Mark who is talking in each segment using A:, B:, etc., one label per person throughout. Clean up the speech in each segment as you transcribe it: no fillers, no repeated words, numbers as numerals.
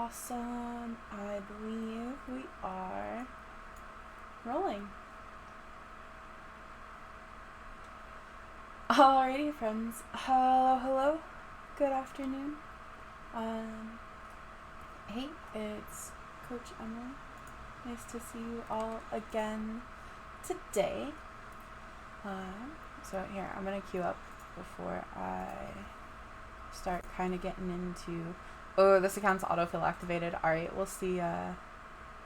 A: Awesome. I believe we are rolling. Alrighty, friends. Hello. Good afternoon. Hey, it's Coach Emily. Nice to see you all again today. So here, I'm gonna queue up before I start kind of getting into. Oh, this account's autofill activated. All right, we'll see.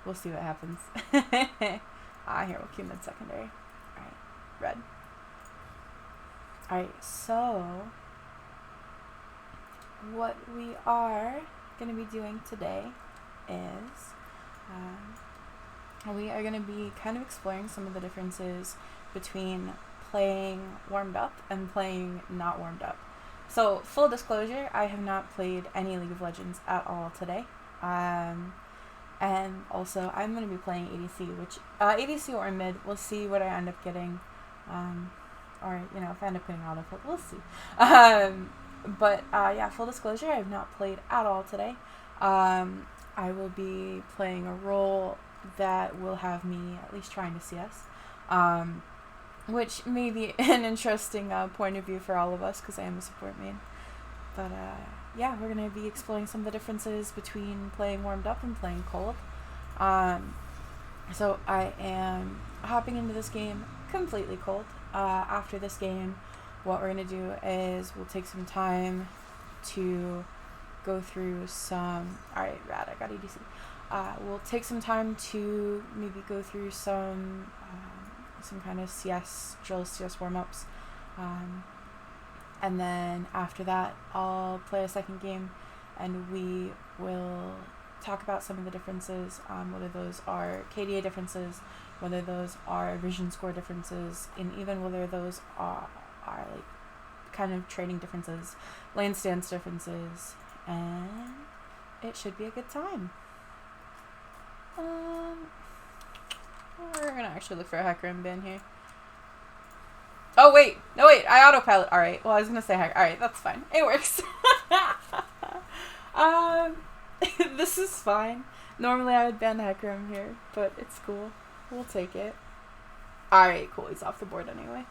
A: We'll see what happens. Here we'll queue mid-secondary. All right, red. All right, so what we are going to be doing today is we are going to be kind of exploring some of the differences between playing warmed up and playing not warmed up. So, full disclosure, I have not played any League of Legends at all today. And also, I'm going to be playing ADC, which, ADC or mid, we'll see what I end up getting. Or, if I end up getting autofill, we'll see. But full disclosure, I have not played at all today. I will be playing a role that will have me at least trying to CS. Which may be an interesting point of view for all of us, because I am a support main. But, we're going to be exploring some of the differences between playing warmed up and playing cold. So I am hopping into this game completely cold. After this game, what we're going to do is we'll take some time to go through some... Alright, rad, I got EDC. We'll take some time to maybe go through some kind of CS drills, CS warm-ups. And then after that, I'll play a second game, and we will talk about some of the differences, whether those are KDA differences, whether those are vision score differences, and even whether those are like kind of trading differences, lane stance differences, and it should be a good time. We're gonna actually look for a hacker and ban here. Oh wait, no wait, I autopilot. All right, well I was gonna say hacker. All right, that's fine. It works. This is fine. Normally I would ban Hecarim here, but it's cool. We'll take it. Alright, cool. He's off the board anyway.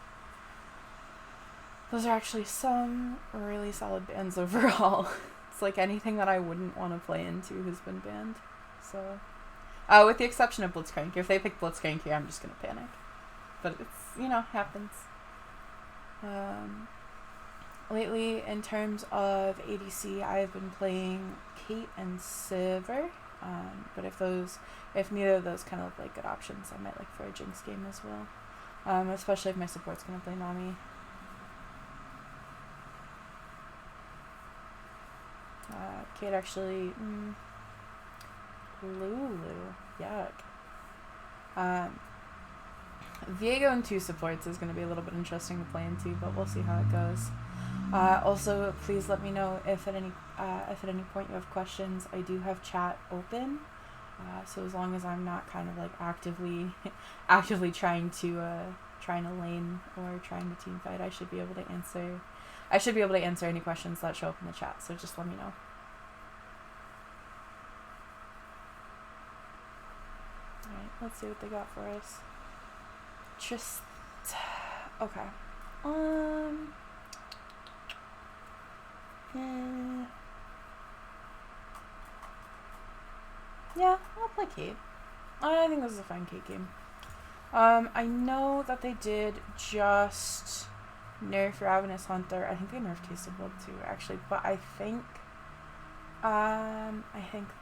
A: Those are actually some really solid bans overall. It's like anything that I wouldn't want to play into has been banned. So, with the exception of Blitzcrank. If they pick Blitzcrank here, I'm just going to panic. But it's, happens. Lately, in terms of ADC, I've been playing Kate and Sivir. But if neither of those kind of look like good options, I might look for a Jinx game as well. Especially if my support's going to play Nami. Kate actually... Lulu. Yuck. Viego and 2 supports is going to be a little bit interesting to play into, but we'll see how it goes. Also, please let me know if at any point you have questions. I do have chat open, so as long as I'm not kind of like actively trying to lane or trying to team fight, I should be able to answer any questions that show up in the chat. So just let me know. All right, let's see what they got for us. Just okay. Yeah, I'll play Kate. I think this is a fine Kate game. I know that they did just nerf Ravenous Hunter. I think they nerfed Taste of Blood too, actually. But I think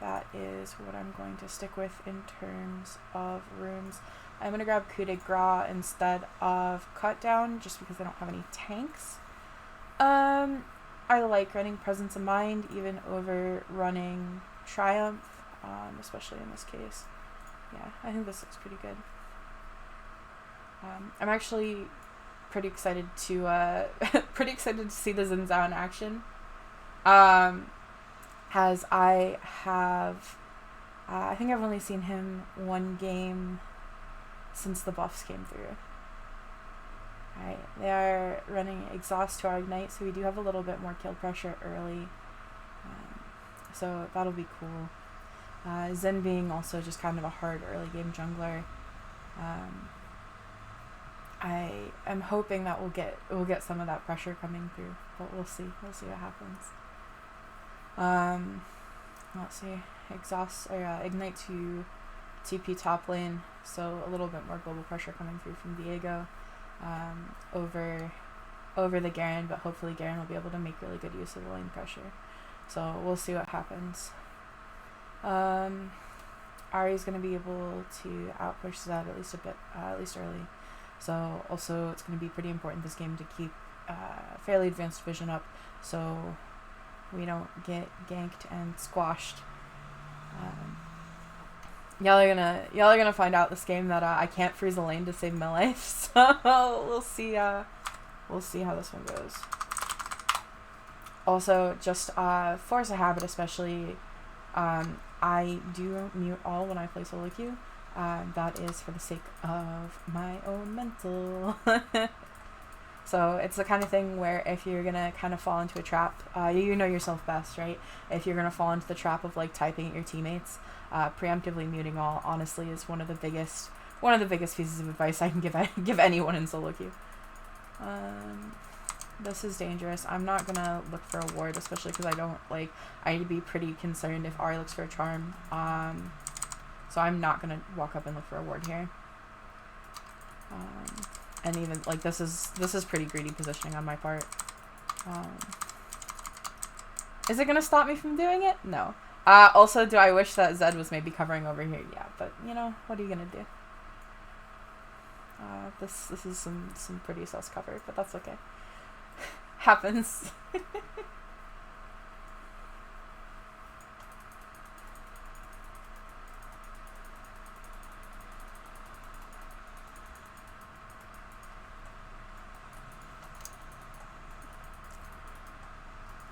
A: that is what I'm going to stick with in terms of runes. I'm going to grab Coup de Grace instead of Cut Down, just because I don't have any tanks. I like running Presence of Mind even over running Triumph, especially in this case. Yeah, I think this looks pretty good. I'm actually pretty excited to see the Xin Zhao in action. As I have, I think I've only seen him one game since the buffs came through. Alright, they are running Exhaust to our Ignite, so we do have a little bit more kill pressure early. So that'll be cool. Zen being also just kind of a hard early game jungler. I am hoping that we'll get some of that pressure coming through, but we'll see. We'll see what happens. Let's see. Exhaust or Ignite to TP top lane, so a little bit more global pressure coming through from Diego over the Garen, but hopefully Garen will be able to make really good use of the lane pressure. So we'll see what happens. Ahri's going to be able to outpush Zed at least a bit, at least early. So also it's going to be pretty important this game to keep fairly advanced vision up, so we don't get ganked and squashed. Y'all are gonna find out this game that I can't freeze a lane to save my life. So we'll see how this one goes. Also, just force a habit, especially. I do mute all when I play solo queue. That is for the sake of my own mental. So it's the kind of thing where if you're gonna kind of fall into a trap, you know yourself best, right? If you're gonna fall into the trap of like typing at your teammates, preemptively muting all honestly is one of the biggest pieces of advice I can give anyone in solo queue. This is dangerous. I'm not gonna look for a ward, especially because I need to be pretty concerned if Ahri looks for a charm. So I'm not gonna walk up and look for a ward here. And even like this is pretty greedy positioning on my part. Is it gonna stop me from doing it? No. Also, do I wish that Zed was maybe covering over here? Yeah, but you know, what are you gonna do? This is some pretty sus cover, but that's okay. Happens.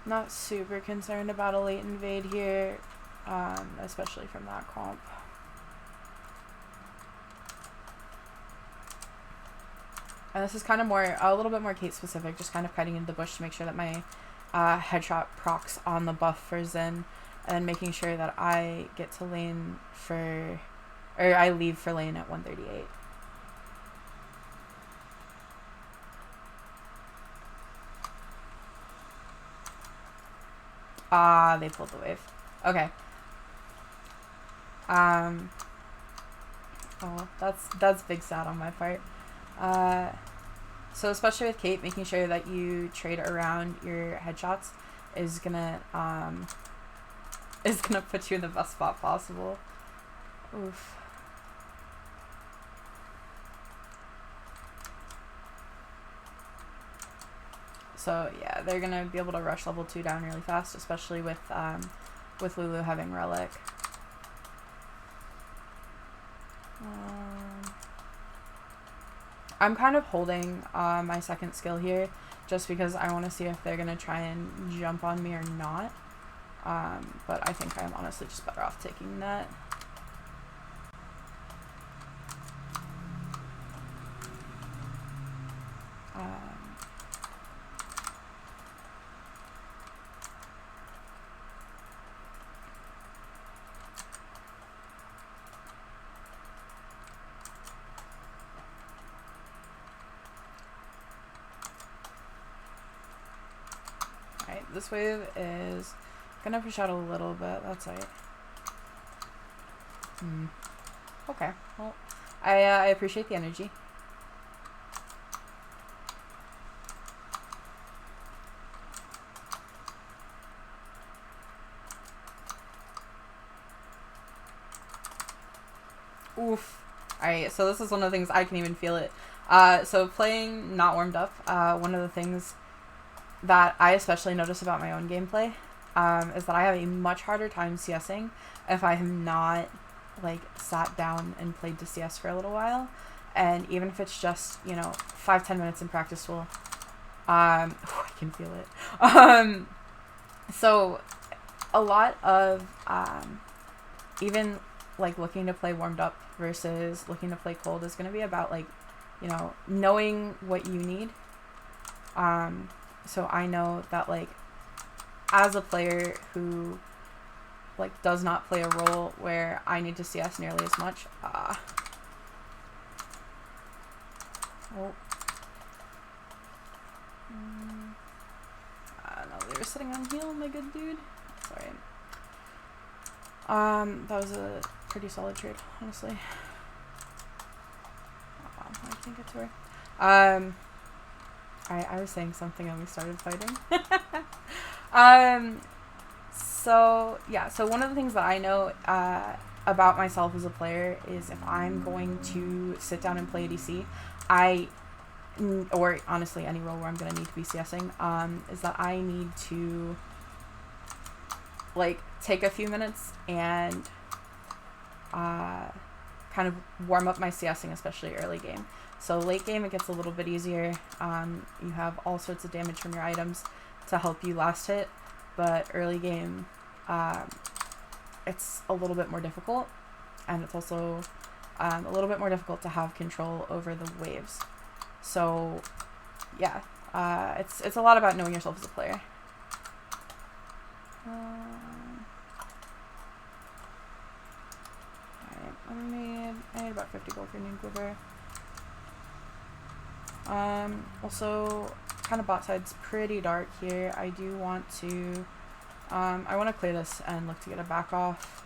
A: Not super concerned about a late invade here, especially from that comp. And this is kind of a little bit more Kate specific, just kind of cutting into the bush to make sure that my headshot procs on the buff for Zen, and then making sure that I get to lane or I leave for lane at 138. They pulled the wave. Okay. Oh, that's big sad on my part. So especially with Kate, making sure that you trade around your headshots is gonna put you in the best spot possible. Oof. So yeah, they're gonna be able to rush level 2 down really fast, especially with Lulu having Relic. I'm kind of holding my second skill here, just because I want to see if they're gonna try and jump on me or not. But I think I'm honestly just better off taking that. This wave is gonna push out a little bit. That's right. Okay. Well, I appreciate the energy. Oof. Alright, so this is one of the things I can even feel it. So playing not warmed up, one of the things that I especially notice about my own gameplay is that I have a much harder time CSing if I have not like sat down and played to CS for a little while, and even if it's just, you know, 5-10 minutes in practice tool, I can feel it. So a lot of even like looking to play warmed up versus looking to play cold is going to be about like, you know, knowing what you need. So I know that like as a player who like does not play a role where I need to CS nearly as much. Oh. No, they were sitting on heal, my good dude. Sorry. That was a pretty solid trade, honestly. I can't get to her. I was saying something and we started fighting. So yeah, so one of the things that I know about myself as a player is if I'm going to sit down and play ADC, or honestly any role where I'm going to need to be CSing, is that I need to like take a few minutes and kind of warm up my CSing, especially early game. So late game, it gets a little bit easier. You have all sorts of damage from your items to help you last hit, but early game, it's a little bit more difficult, and it's also a little bit more difficult to have control over the waves. So yeah, it's a lot about knowing yourself as a player. Alright, I need about 50 gold for New Quiver. Also, kind of bot side's pretty dark here. I do want to, I want to clear this and look to get a back off.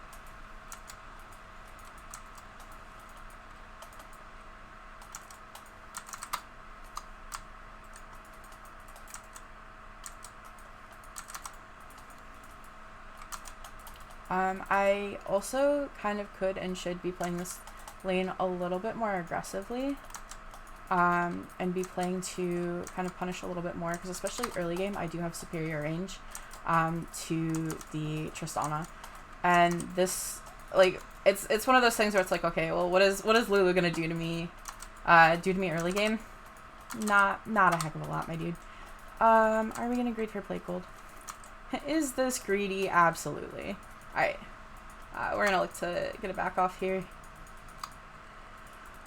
A: I also kind of could and should be playing this lane a little bit more aggressively. And be playing to kind of punish a little bit more, because especially early game I do have superior range to the Tristana, and this, like, it's one of those things where it's like, okay, well, what is Lulu gonna do to me early game? Not a heck of a lot, my dude. Are we gonna greed for plate gold? Is this greedy? Absolutely. Alright, we're gonna look to get it back off here.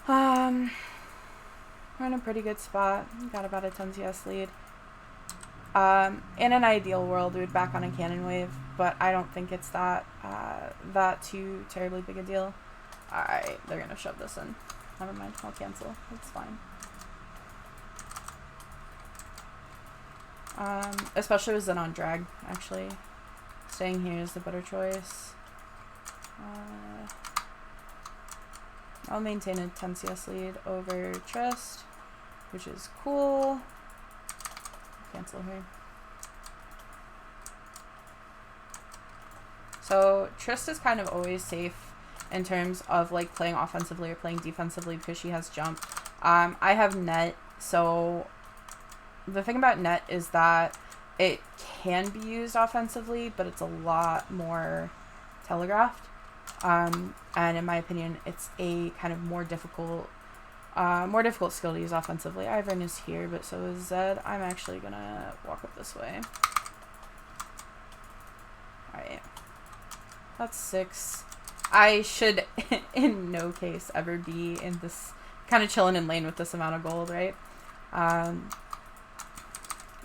A: We're in a pretty good spot. Got about a 10 CS lead. In an ideal world, we would back on a cannon wave, but I don't think it's that too terribly big a deal. Alright, they're gonna shove this in. Never mind, I'll cancel. It's fine. Especially with Zen on drag, actually. Staying here is the better choice. I'll maintain a 10 CS lead over Trist, which is cool. Cancel here. So Trist is kind of always safe in terms of like playing offensively or playing defensively because she has jump. I have net, so the thing about net is that it can be used offensively, but it's a lot more telegraphed. And in my opinion, it's a kind of more difficult skill to use offensively. Ivern is here, but so is Zed. I'm actually gonna walk up this way. Alright. That's 6. I should in no case ever be in this kind of chilling in lane with this amount of gold, right?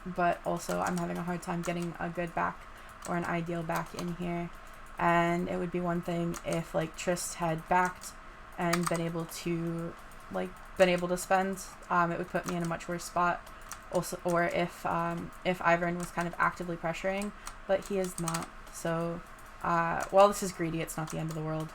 A: But also I'm having a hard time getting a good back or an ideal back in here. And it would be one thing if like Trist had backed and been able to spend, it would put me in a much worse spot. Also, or if Ivern was kind of actively pressuring, but he is not. So while this is greedy, it's not the end of the world.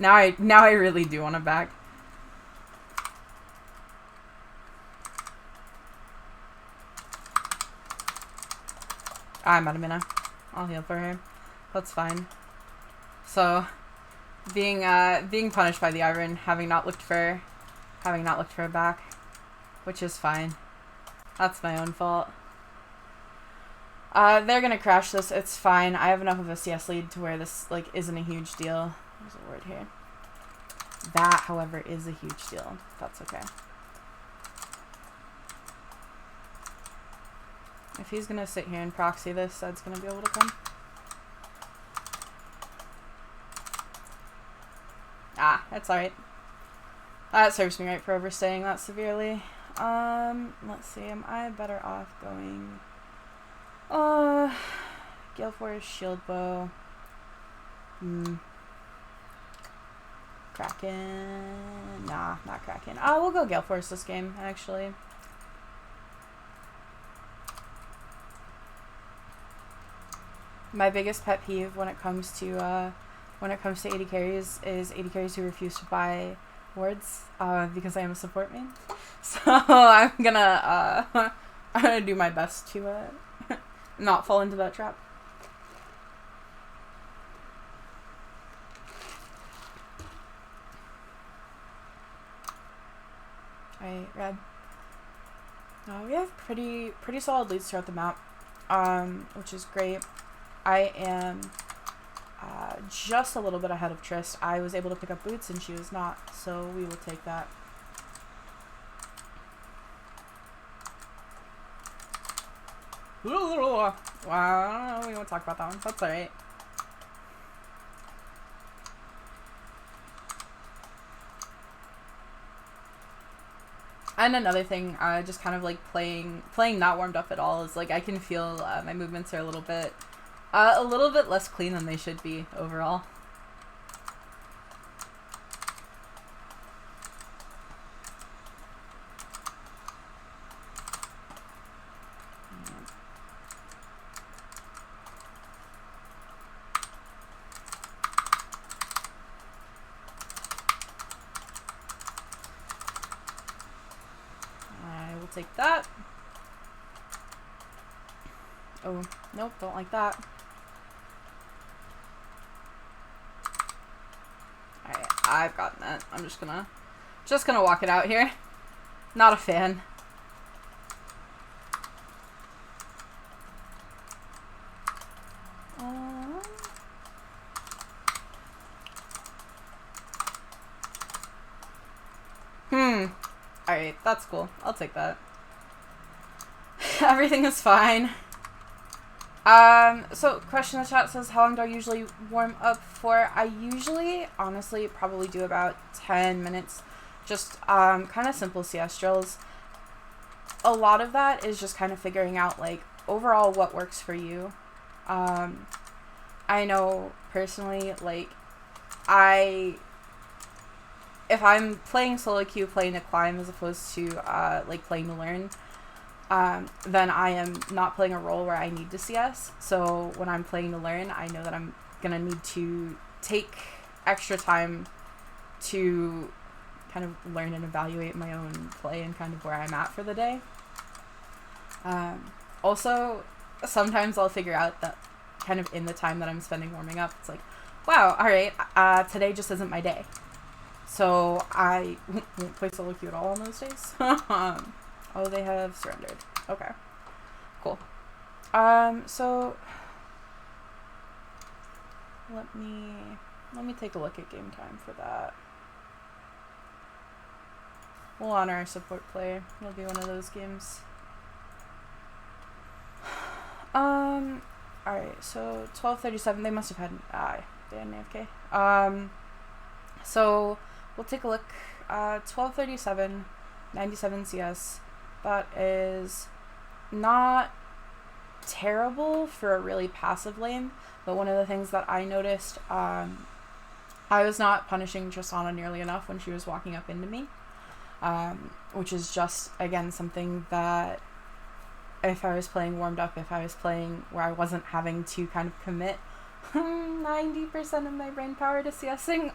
A: Alright, now I really do want to back. I'm out of mana. I'll heal for her. That's fine. So, being punished by the Ivern, having not looked for a back, which is fine. That's my own fault. They're gonna crash this. It's fine. I have enough of a CS lead to where this like isn't a huge deal. There's a word here. That, however, is a huge deal. That's okay. If he's gonna sit here and proxy this, Zed's gonna be able to come. Ah, that's alright. That serves me right for overstaying that severely. Let's see, am I better off going... Gale Force, Shield Bow. Kraken. Nah, not Kraken. We'll go Gale Force this game, actually. My biggest pet peeve when it comes to AD carries is AD carries who refuse to buy wards, because I am a support main. So I'm gonna do my best to not fall into that trap. Alright, red. We have pretty solid leads throughout the map, which is great. I am just a little bit ahead of Trist. I was able to pick up boots and she was not, so we will take that. Wow, I don't know, we won't talk about that one. That's alright. And another thing, just kind of like playing not warmed up at all is like I can feel my movements are a little bit less clean than they should be overall. I will take that. Oh, nope, don't like that. Alright, I've gotten that. I'm just gonna walk it out here. Not a fan. Alright, that's cool. I'll take that. Everything is fine. So question in the chat says, how long do I usually warm up for? I usually, honestly, probably do about 10 minutes. Just, kind of simple CS drills. A lot of that is just kind of figuring out, like, overall what works for you. I know, personally, like, if I'm playing solo queue, playing to climb as opposed to, like, playing to learn, then I am not playing a role where I need to CS. So when I'm playing to learn, I know that I'm gonna need to take extra time to kind of learn and evaluate my own play and kind of where I'm at for the day. Also, sometimes I'll figure out that kind of in the time that I'm spending warming up, it's like, wow, alright, today just isn't my day. So I won't play solo queue at all on those days. Oh, they have surrendered. Okay. Cool. So let me take a look at game time for that. We'll honor our support player. It'll be one of those games. Alright, so 12:37, they must have had they had an AFK. So we'll take a look. 12:37, 97 CS. That is not terrible for a really passive lane, but one of the things that I noticed, I was not punishing Tristana nearly enough when she was walking up into me, which is just, again, something that if I was playing warmed up, if I was playing where I wasn't having to kind of commit 90% of my brain power to CSing,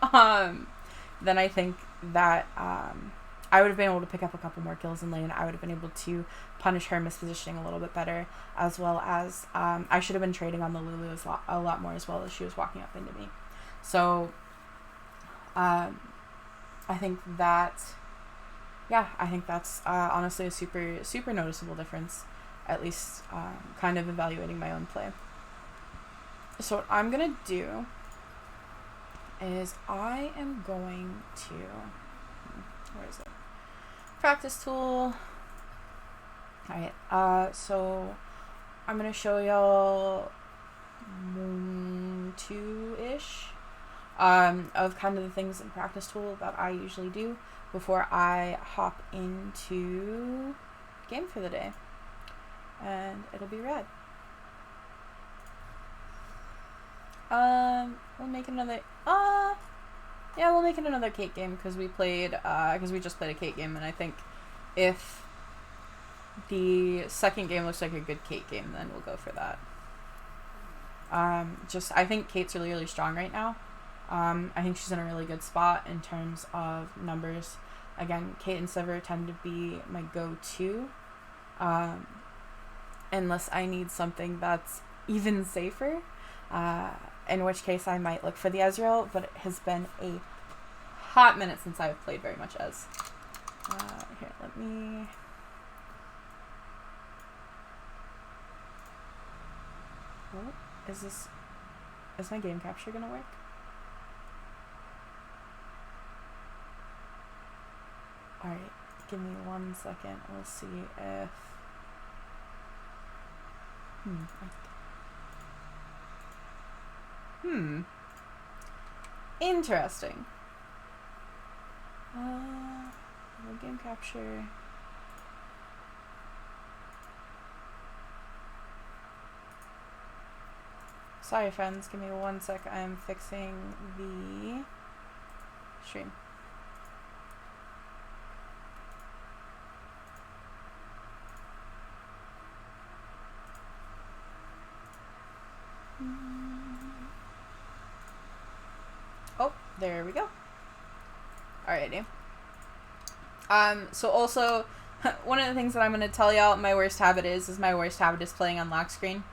A: then I think that I would have been able to pick up a couple more kills in lane. I would have been able to punish her mispositioning a little bit better, as well as I should have been trading on the Lulu a lot more as well as she was walking up into me. So I think that, yeah, I think that's honestly a super noticeable difference, at least kind of evaluating my own play. So what I'm going to do is I am going to, where is it? Practice tool. Alright, so I'm going to show y'all 2-ish of kind of the things in practice tool that I usually do before I hop into game for the day. And it'll be rad. We'll make another, yeah, we'll make it another Kate game, because we just played a Kate game, and I think if the second game looks like a good Kate game, then we'll go for that. I think Kate's really, really strong right now. I think she's in a really good spot in terms of numbers. Again, Kate and Sivir tend to be my go-to, unless I need something that's even safer, in which case I might look for the Ezreal, but it has been a hot minute since I've played very much Ez. Here, let me... What? Is my game capture gonna work? Alright, give me 1 second. We'll see if... Interesting. Game capture. Sorry, friends. Give me 1 sec. I'm fixing the stream. Oh, there we go. Alrighty. So also, one of the things that I'm going to tell y'all my worst habit is my worst habit is playing on lock screen.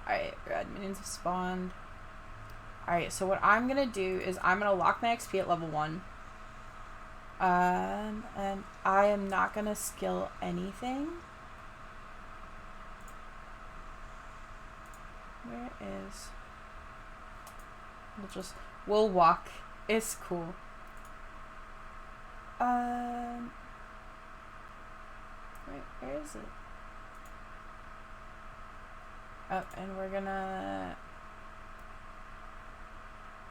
A: Alright, red minions have spawned. Alright, so what I'm going to do is I'm going to lock my XP at level 1. And I am not going to skill anything. Where is... We'll walk. It's cool. Wait, where is it? Oh, and we're gonna...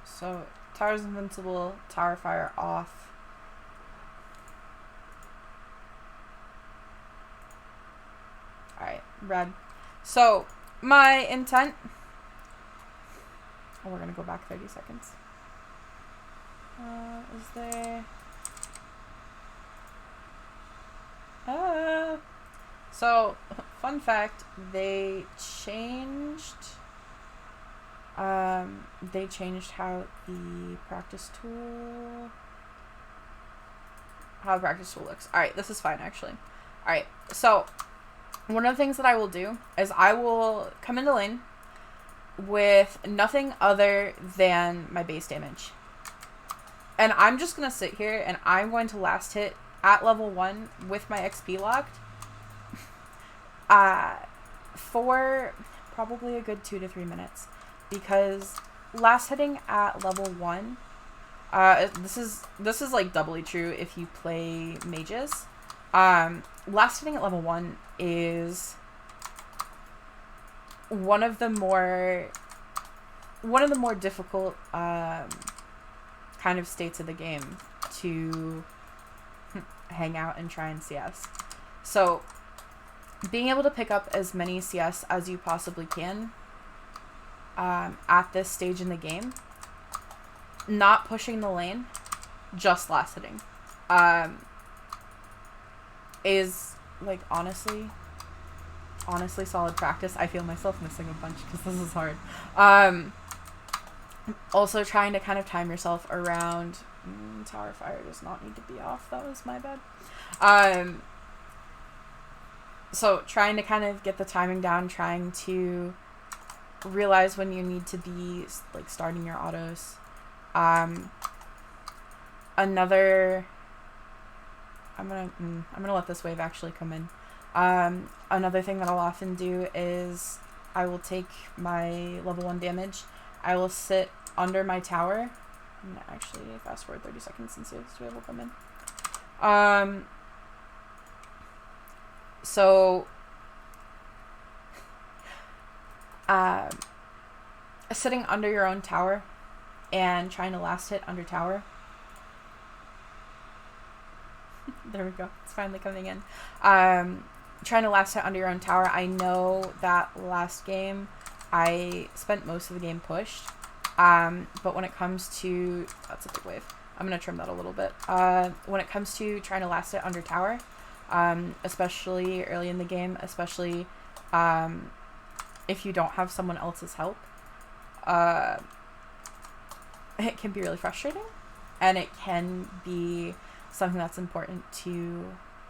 A: So, tower's invincible, tower fire off. Alright, red. So, my intent... Oh, we're gonna go back 30 seconds. Is there... So, fun fact, they changed how the practice tool looks. Alright, this is fine, actually. Alright, so, one of the things that I will do is I will come into lane with nothing other than my base damage. And I'm just going to sit here and I'm going to last hit at level 1 with my XP locked for probably a good 2 to 3 minutes. Because last hitting at level 1, this is like doubly true if you play mages. Last hitting at level 1 is one of the more difficult kind of states of the game to hang out and try and CS. So being able to pick up as many CS as you possibly can at this stage in the game, not pushing the lane, just last hitting, is like honestly solid practice. I feel myself missing a bunch because this is hard. Also trying to kind of time yourself around tower fire does not need to be off. That was my bad. So trying to kind of get the timing down, trying to realize when you need to be like starting your autos. Another, I'm gonna let this wave actually come in. Another thing that I'll often do is I will take my level 1 damage. I will sit under my tower. I'm gonna actually fast forward 30 seconds and see if this wave will come in. sitting under your own tower and trying to last hit under tower. There we go. It's finally coming in. Trying to last hit under your own tower. I know that last game I spent most of the game pushed. But when it comes to... That's a big wave. I'm going to trim that a little bit. When it comes to trying to last hit under tower, especially early in the game, especially if you don't have someone else's help, it can be really frustrating. And it can be something that's important to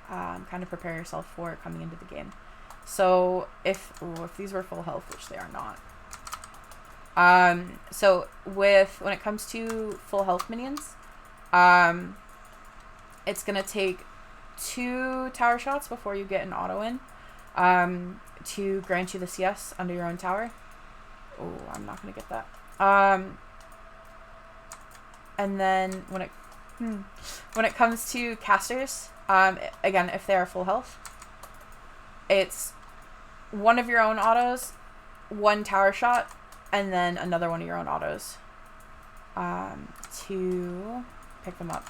A: kind of prepare yourself for coming into the game. So if these were full health, which they are not. So when it comes to full health minions, it's going to take 2 tower shots before you get an auto in to grant you the CS under your own tower. Oh, I'm not going to get that. And then when it comes to casters, again, if they are full health, it's one of your own autos, 1 tower shot, and then another one of your own autos to pick them up.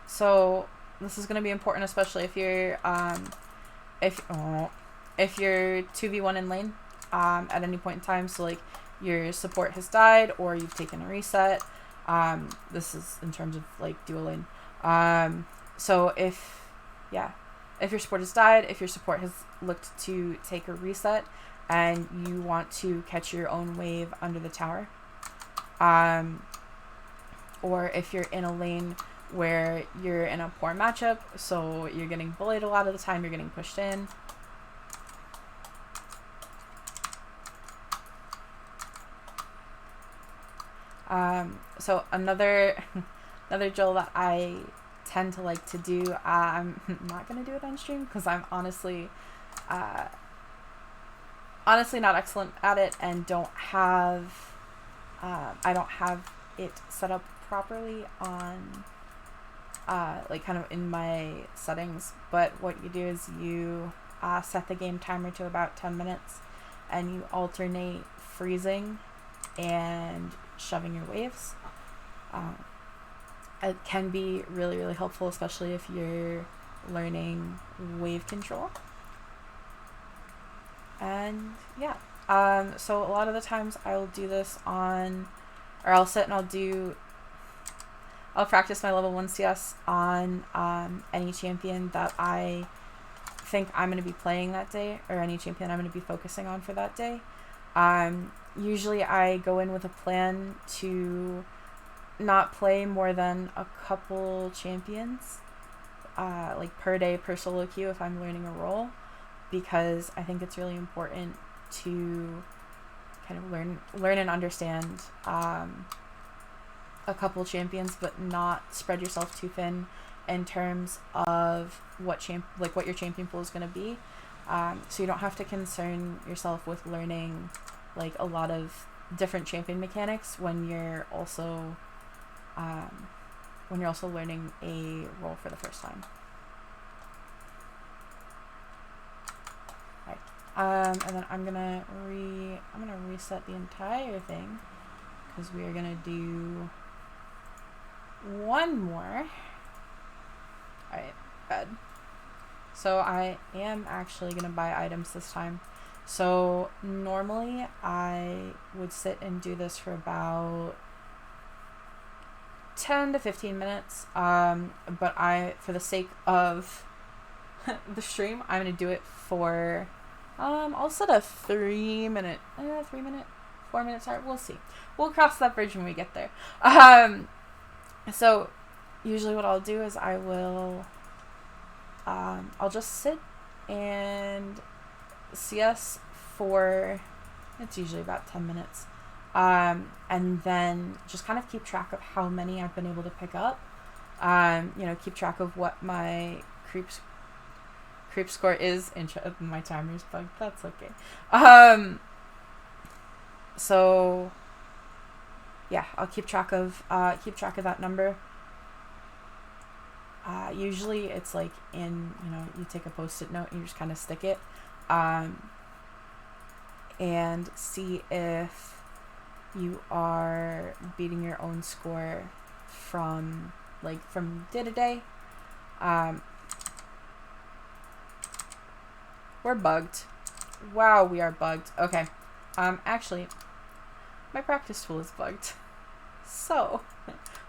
A: So this is going to be important, especially if you're if you're 2v1 in lane at any point in time. So like your support has died or you've taken a reset. This is in terms of like dual lane. So if your support has died, if your support has looked to take a reset and you want to catch your own wave under the tower, or if you're in a lane where you're in a poor matchup, so you're getting bullied a lot of the time, you're getting pushed in. So another drill that I tend to like to do, I'm not going to do it on stream because I'm honestly not excellent at it and don't have I don't have it set up properly on like kind of in my settings. But what you do is you set the game timer to about 10 minutes and you alternate freezing and shoving your waves. It can be really, really helpful, especially if you're learning wave control. And yeah, so a lot of the times I'll do this I'll sit and I'll practice my level 1 CS on any champion that I think I'm going to be playing that day, or any champion I'm going to be focusing on for that day. Usually I go in with a plan to not play more than a couple champions, like per day, per solo queue if I'm learning a role, because I think it's really important to kind of learn and understand a couple champions, but not spread yourself too thin in terms of what your champion pool is going to be. So you don't have to concern yourself with learning like a lot of different champion mechanics when you're also learning a role for the first time. Right. And then I'm gonna reset the entire thing because we are gonna do one more. Alright, good. So I am actually gonna buy items this time. So normally I would sit and do this for about 10 to 15 minutes. But for the sake of the stream, I'm gonna do it for I'll set a 4 minute start. We'll see. We'll cross that bridge when we get there. So usually what I'll do is I'll just sit and CS for, it's usually about 10 minutes. And then just kind of keep track of how many I've been able to pick up. Keep track of what my creep score is. My timer's bugged. That's okay. So yeah, I'll keep track of that number. Usually it's like you take a post-it note and you just kind of stick it. and see if you are beating your own score from day to day. We're bugged. Wow, we are bugged. Okay. Actually, my practice tool is bugged. So,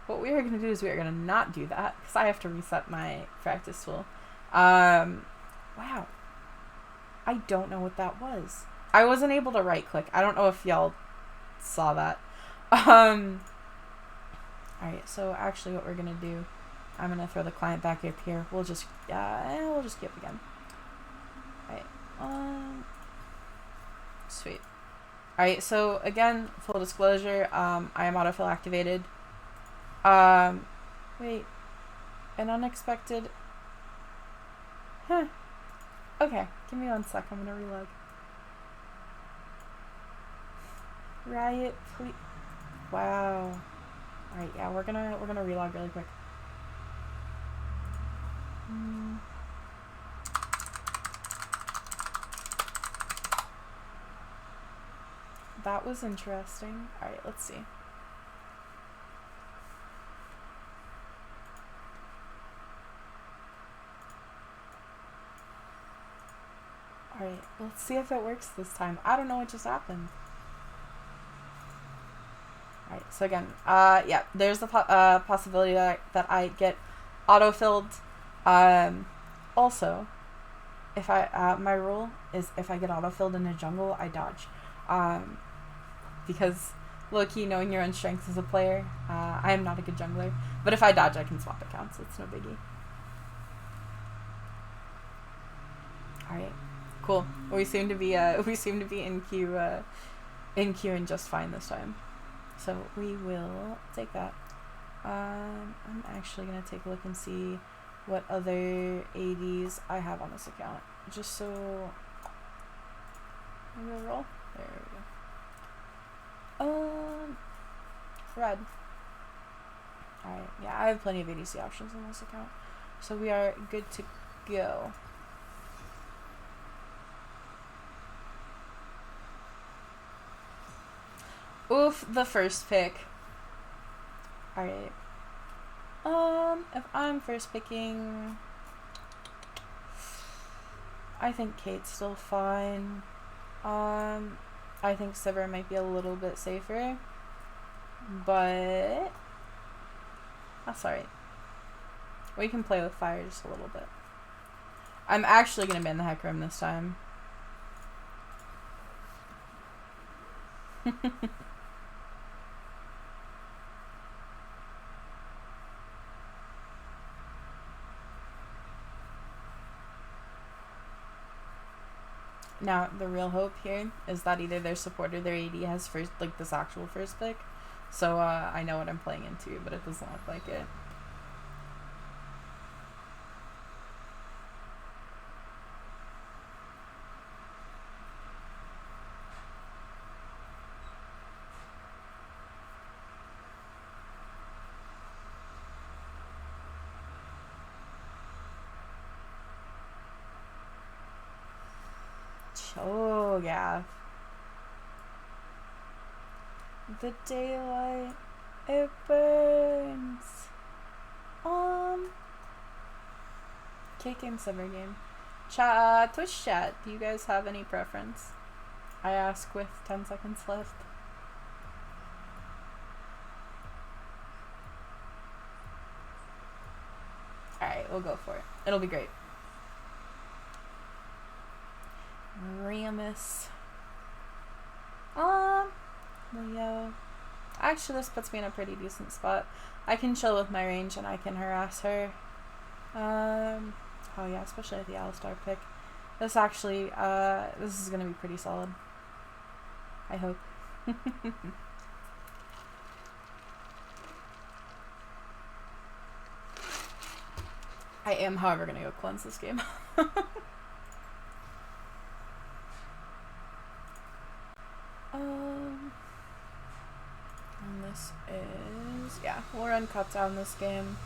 A: what we are going to do is we are going to not do that, because I have to reset my practice tool. Wow. I don't know what that was. I wasn't able to right click. I don't know if y'all saw that. Alright, so actually what we're going to do, I'm going to throw the client back up here. We'll just queue up again. Alright, sweet. Alright, so again, full disclosure, I am autofill activated. Wait, an unexpected, okay, give me 1 sec, I'm gonna relog. Riot, please, wow. Alright, yeah, we're gonna relog really quick. That was interesting. Alright, let's see. Alright, let's see if it works this time. I don't know what just happened. Alright, so again, yeah, there's the possibility that I get autofilled. Also, if my rule is if I get autofilled in a jungle, I dodge. Because low-key, knowing your own strengths as a player, I am not a good jungler. But if I dodge, I can swap accounts. It's no biggie. Alright, cool. We seem to be in queue and just fine this time. So we will take that. I'm actually gonna take a look and see what other ADs I have on this account, just so I'm gonna roll. There we go. Red. Alright, yeah, I have plenty of ADC options on this account, so we are good to go. Oof, the first pick. Alright. If I'm first picking, I think Kate's still fine. I think Sivir might be a little bit safer, but that's alright. We can play with fire just a little bit. I'm actually gonna ban the Hecarim this time. Now, the real hope here is that either their support or their AD has first, like, this actual first pick. So, I know what I'm playing into, but it doesn't look like it. Oh, yeah. The daylight, it burns. Kate game, Sivir game. Twitch chat, do you guys have any preference? I ask with 10 seconds left. Alright, we'll go for it. It'll be great. Rammus. Leo. Actually, this puts me in a pretty decent spot. I can chill with my range and I can harass her. Oh yeah, especially at the Alistar pick. This actually, this is gonna be pretty solid. I hope. I am, however, gonna go cleanse this game. And this is, yeah, we'll run cut down this game.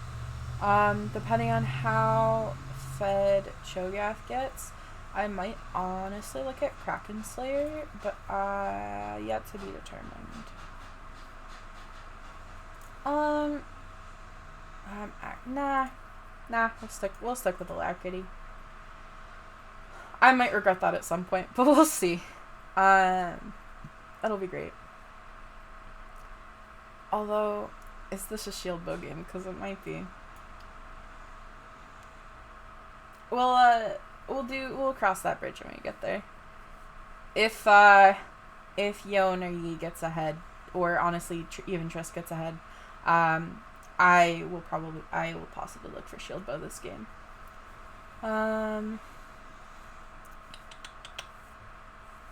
A: Depending on how fed Cho'Gath gets, I might honestly look at Kraken Slayer, but yet to be determined. Nah, we'll stick with Alacrity. I might regret that at some point, but we'll see. That'll be great. Although, is this a shield bow game? Because it might be. We'll cross that bridge when we get there. If Yon or Yi gets ahead, or honestly even Triss gets ahead, I will possibly look for shield bow this game.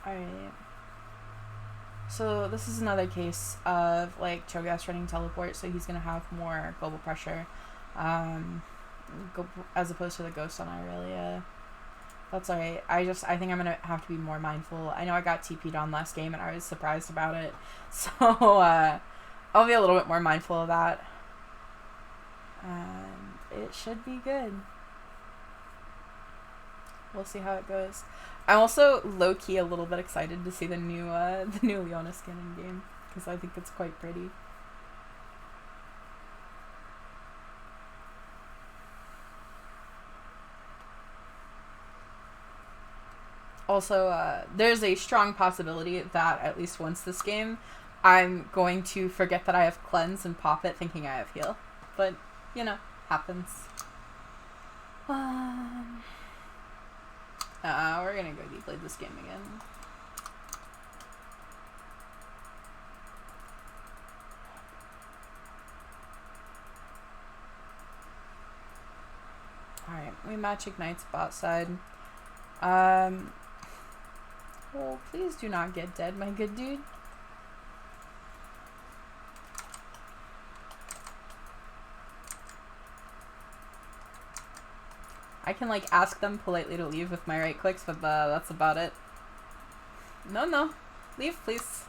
A: Alright. So this is another case of like Cho'Gath running teleport, so he's gonna have more global pressure, as opposed to the Ghost on Irelia. That's alright. I think I'm gonna have to be more mindful. I know I got TP'd on last game and I was surprised about it, so I'll be a little bit more mindful of that. And it should be good. We'll see how it goes. I'm also low-key a little bit excited to see the new Leona skin in game, because I think it's quite pretty. Also, there's a strong possibility that at least once this game, I'm going to forget that I have Cleanse and pop it thinking I have Heal. But, you know, happens. We're gonna go deplay this game again. Alright, we match Ignite's bot side. Well, please do not get dead, my good dude. I can, like, ask them politely to leave with my right clicks, but that's about it. No. Leave, please.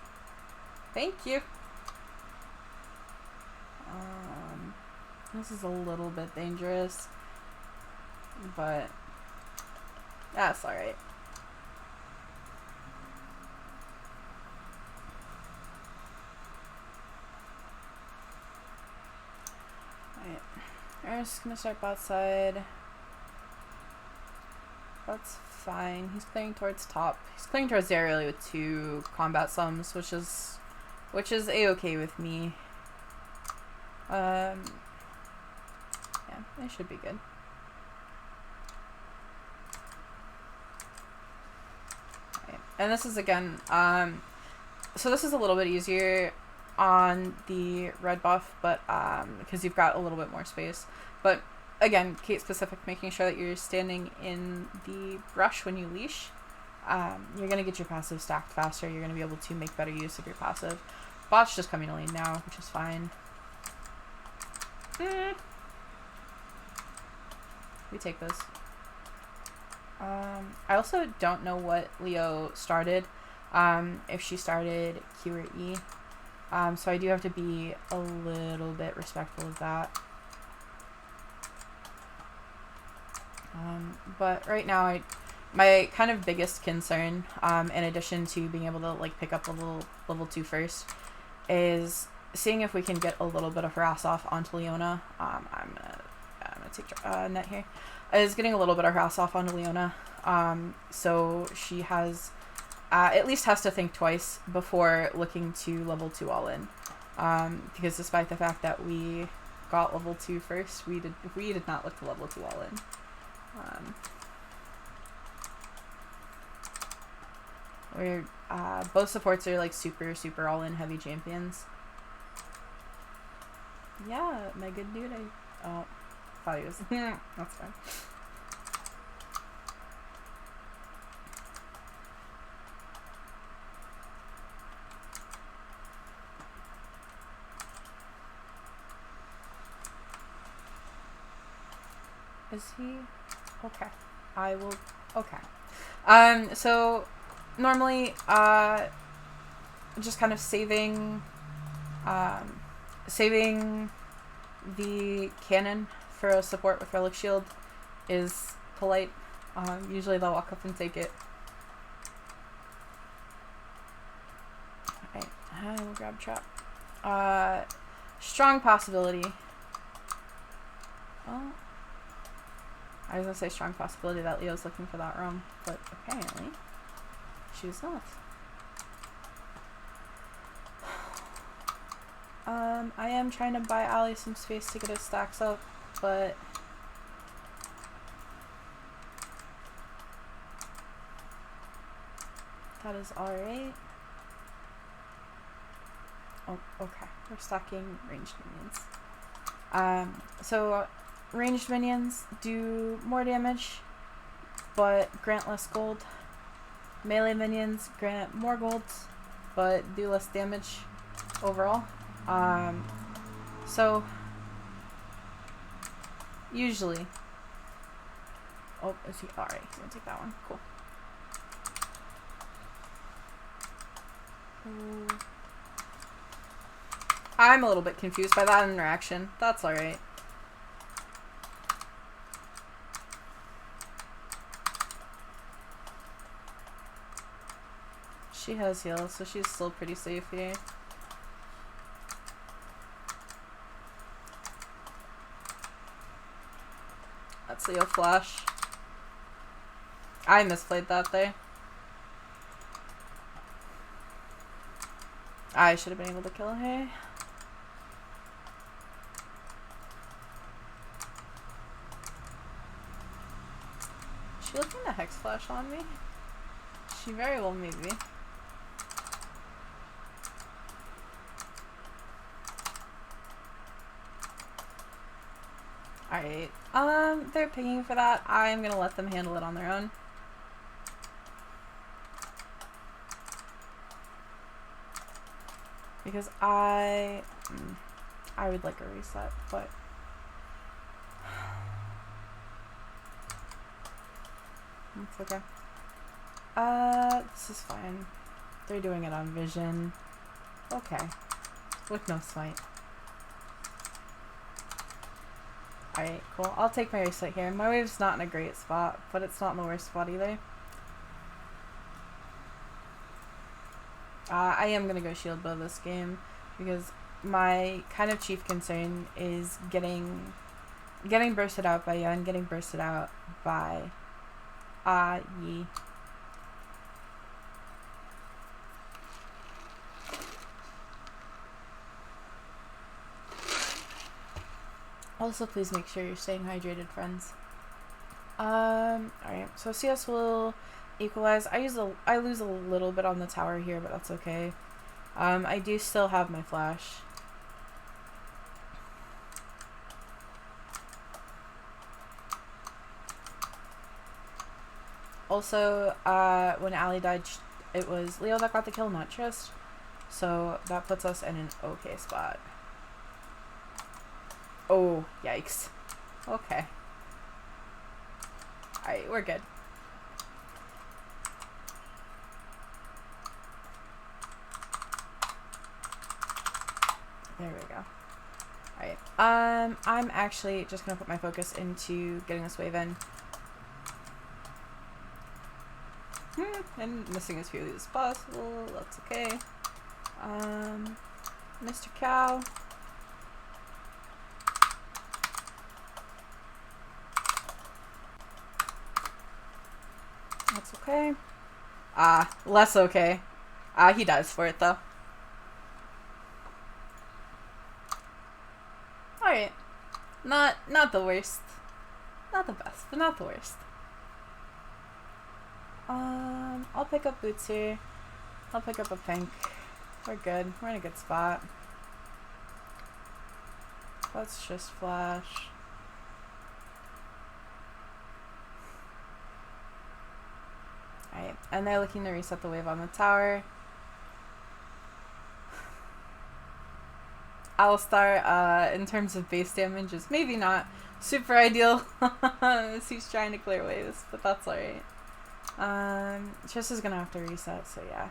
A: Thank you. This is a little bit dangerous, but that's alright. Alright. We're just gonna start bot side. That's fine. He's clearing towards top. He's clearing towards the area with 2 combat sums, which is a-okay with me. Yeah, it should be good. Right. And this is again, so this is a little bit easier on the red buff, but because you've got a little bit more space, but again, Kate specific, making sure that you're standing in the brush when you leash. You're going to get your passive stacked faster. You're going to be able to make better use of your passive. Bot's just coming to lane now, which is fine. We take this. I also don't know what Leo started. If she started Q or E. So I do have to be a little bit respectful of that. But right now, my kind of biggest concern, in addition to being able to like pick up level 2 first, is seeing if we can get a little bit of harass off onto Leona. I'm gonna take net here. Is getting a little bit of harass off onto Leona. So she has at least has to think twice before looking to level 2 all in. Because despite the fact that we got level 2 first, we did not look to level 2 all in. We're both supports are like super all in heavy champions. Yeah, my good dude. Oh, thought he was. That's fine. Is he? Okay. I will. Okay. So normally, just kind of saving the cannon for a support with Relic Shield is polite. Usually they'll walk up and take it. Alright, I will grab trap. Strong possibility. Oh. I was gonna say strong possibility that Leo's looking for that room, but apparently she was not. I am trying to buy Ali some space to get his stacks up, but that is alright. Oh, okay. We're stacking ranged minions. So ranged minions do more damage, but grant less gold. Melee minions grant more gold, but do less damage overall. So usually, oh, is he alright? He's gonna take that one. Cool. Ooh. I'm a little bit confused by that interaction. That's alright. She has heal, so she's still pretty safe here. That's Leo flash. I misplayed that there. I should have been able to kill her. Is she looking to hex flash on me? She very well may be. Alright. They're pinging for that. I'm gonna let them handle it on their own. Because I would like a reset, but it's okay. This is fine. They're doing it on vision. Okay. With no smite. Alright, cool. I'll take my reset here. My wave's not in a great spot, but it's not in the worst spot either. I am gonna go shield bow this game because my kind of chief concern is getting bursted out by Yun, getting bursted out by Yi. Also, please make sure you're staying hydrated, friends. Alright, so CS will equalize. I lose a little bit on the tower here, but that's okay. I do still have my flash. Also, when Ali died, it was Leo that got the kill, not Trist. So that puts us in an okay spot. Oh, yikes. Okay. Alright, we're good. There we go. Alright. I'm actually just gonna put my focus into getting this wave in. And missing as few as possible. That's okay. Mr. Cow. That's okay. Less okay. He dies for it though. Alright. Not the worst. Not the best, but not the worst. I'll pick up boots here. I'll pick up a pink. We're good. We're in a good spot. Let's just flash. Alright, and they're looking to reset the wave on the tower. Alistar, in terms of base damage, is maybe not super ideal as he's trying to clear waves, but that's alright. Trist is gonna have to reset, so yeah,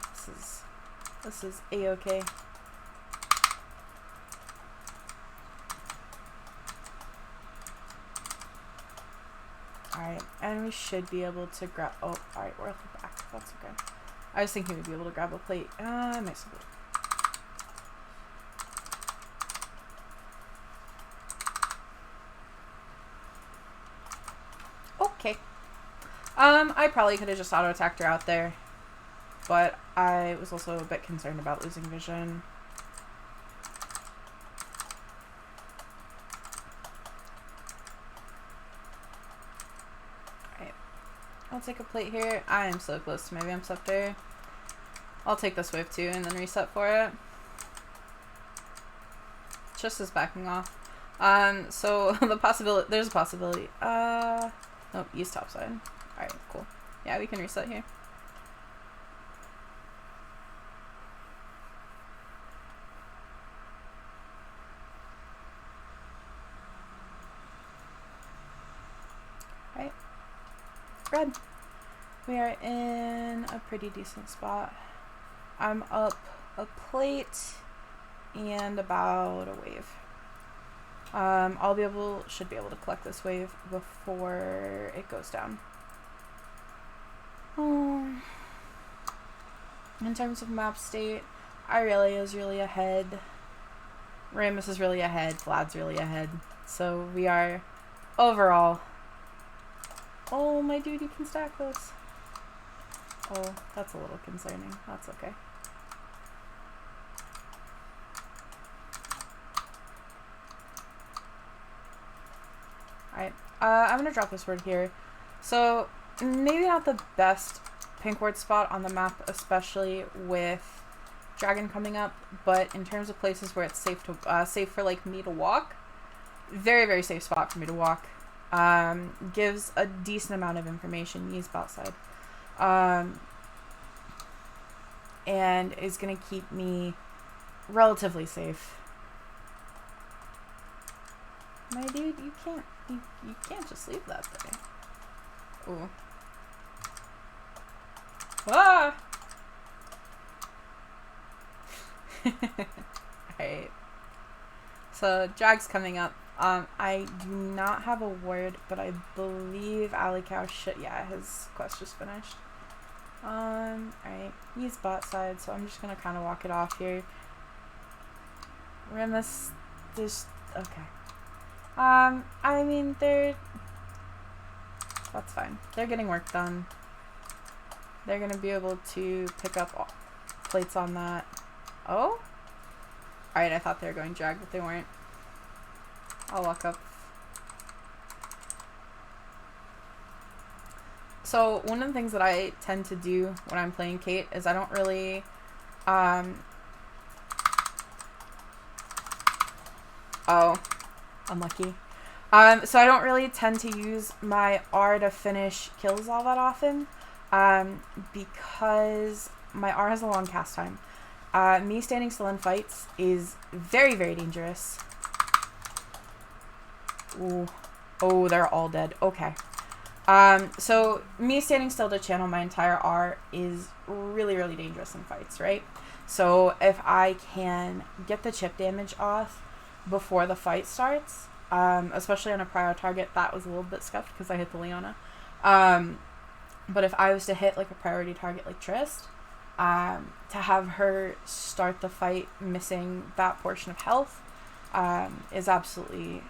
A: this is a-okay. Alright. Alright, and we should be able to grab... Oh, alright, we're at the back. That's okay. I was thinking we'd be able to grab a plate. I might still be. Okay. I probably could have just auto-attacked her out there. But I was also a bit concerned about losing vision. Alright. I'll take a plate here. I am so close to my Vamp Scepter. I'll take this wave too and then reset for it. Just as backing off. So the possibility, there's a possibility. Nope, use topside. Alright, cool. Yeah, we can reset here. Right. Red. We are in a pretty decent spot. I'm up a plate and about a wave. Should be able to collect this wave before it goes down. In terms of map state, Irelia is really ahead. Rammus is really ahead. Vlad's really ahead. So we are overall. Oh, my dude, you can stack this. Oh, that's a little concerning. That's okay. Alright, I'm gonna drop this word here. So, maybe not the best pink ward spot on the map, especially with Dragon coming up, but in terms of places where it's safe to safe for like me to walk, very, very safe spot for me to walk. Gives a decent amount of information. Use bot side. And is gonna keep me relatively safe. My dude, you can't just leave that there. Ooh. Ah! Alright. So, Drag's coming up. I do not have a word, but I believe Alikao should... Yeah, his quest just finished. Alright. He's bot side, so I'm just gonna kind of walk it off here. Rammus... There's... Okay. I mean, that's fine. They're getting work done. They're gonna be able to pick up plates on that. Oh? Alright, I thought they were going drag, but they weren't. I'll walk up. So, one of the things that I tend to do when I'm playing Kate is I don't really, oh, unlucky. So I don't really tend to use my R to finish kills all that often, because my R has a long cast time. Me standing still in fights is very, very dangerous. Ooh. Oh, they're all dead. Okay. So me standing still to channel my entire R is really, really dangerous in fights, right? So if I can get the chip damage off before the fight starts, especially on a prior target, that was a little bit scuffed because I hit the Leona. But if I was to hit like a priority target like Trist, to have her start the fight missing that portion of health, is absolutely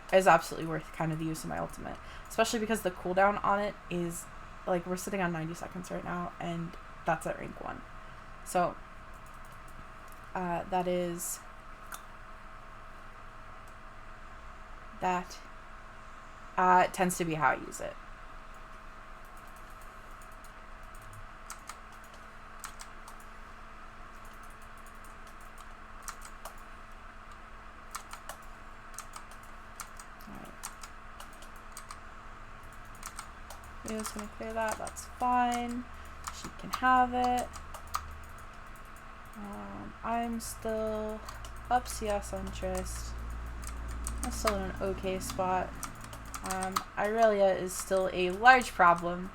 A: worth kind of the use of my ultimate, especially because the cooldown on it is like we're sitting on 90 seconds right now, and that's at rank 1. So that tends to be how I use it. Leo's gonna clear that, that's fine. She can have it. I'm still up CS on Trist. I'm still in an okay spot. Irelia is still a large problem.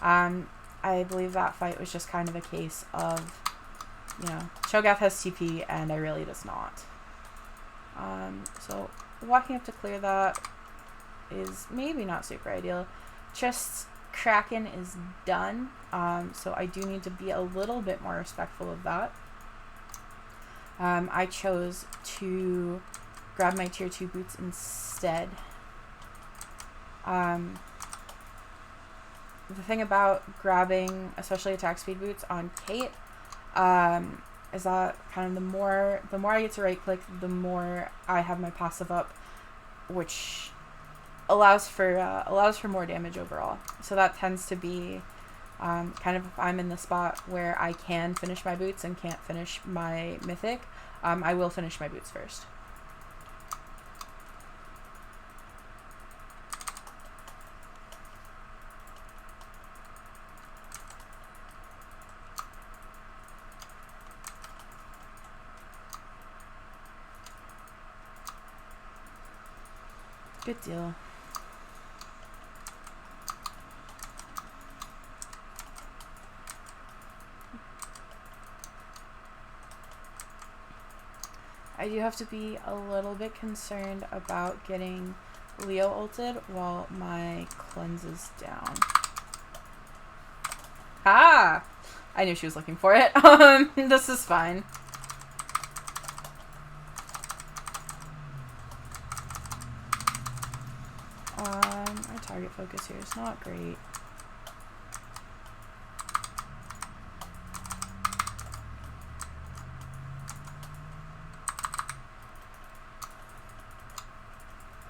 A: I believe that fight was just kind of a case of, you know, Cho'Gath has TP and Irelia does not. So walking up to clear that is maybe not super ideal. Trist's Kraken is done, so I do need to be a little bit more respectful of that. I chose to grab my tier 2 boots instead. The thing about grabbing especially attack speed boots on Kate is that kind of the more I get to right click, the more I have my passive up, which allows for more damage overall. So that tends to be kind of if I'm in the spot where I can finish my boots and can't finish my mythic, I will finish my boots first. Good deal. I do have to be a little bit concerned about getting Leo ulted while my cleanse is down. Ah! I knew she was looking for it. This is fine. Our target focus here is not great.